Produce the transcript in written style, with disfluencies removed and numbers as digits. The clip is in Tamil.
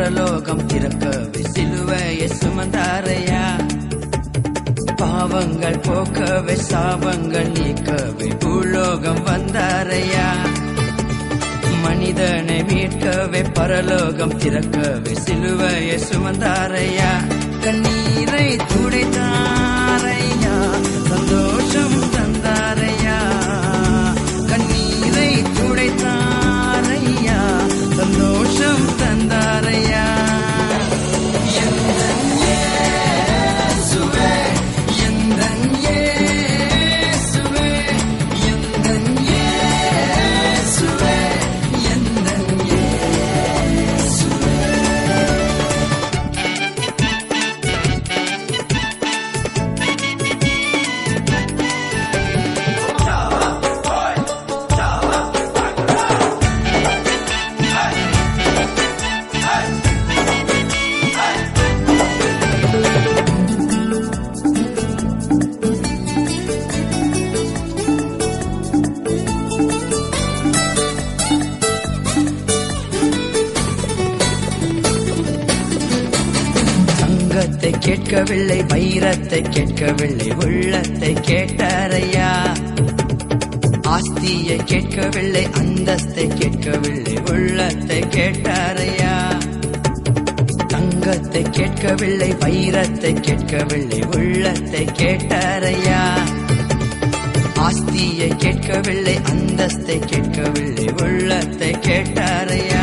பரலோகம் திறக்கவே சிலுவையை சுமந்தாரையா. பாவங்கள் போக்கவே சாபங்கள் நீக்கவே பூலோகம் வந்தாரையா. மனிதனை மீட்கவே பரலோகம் திறக்கவே சிலுவையை சுமந்தாரையா. கண்ணீரை துடைத்தாரையா, சந்தோஷம் தந்தாரையா. கண்ணீரை துடைத்தாரையா, சந்தோஷம் தந்தாரையா. எந்தன் இயேசுவே, எந்தன் இயேசுவே, எந்தன் இயேசுவே, எந்தன் இயேசுவே. தங்கத்தை கேட்கவில்லை, வைரத்தை கேட்கவில்லை, உள்ளத்தை கேட்டாரையா. ஆஸ்தியை கேட்கவில்லை, அந்தஸ்தை கேட்கவில்லை, உள்ளத்தை கேட்டாரையா. தங்கத்தை கேட்கவில்லை, வைரத்தை கேட்கவில்லை, உள்ளத்தை கேட்டாரையா. ஆஸ்தியை கேட்கவில்லை, அந்தஸ்தை கேட்கவில்லை, உள்ளத்தை கேட்டாரையா.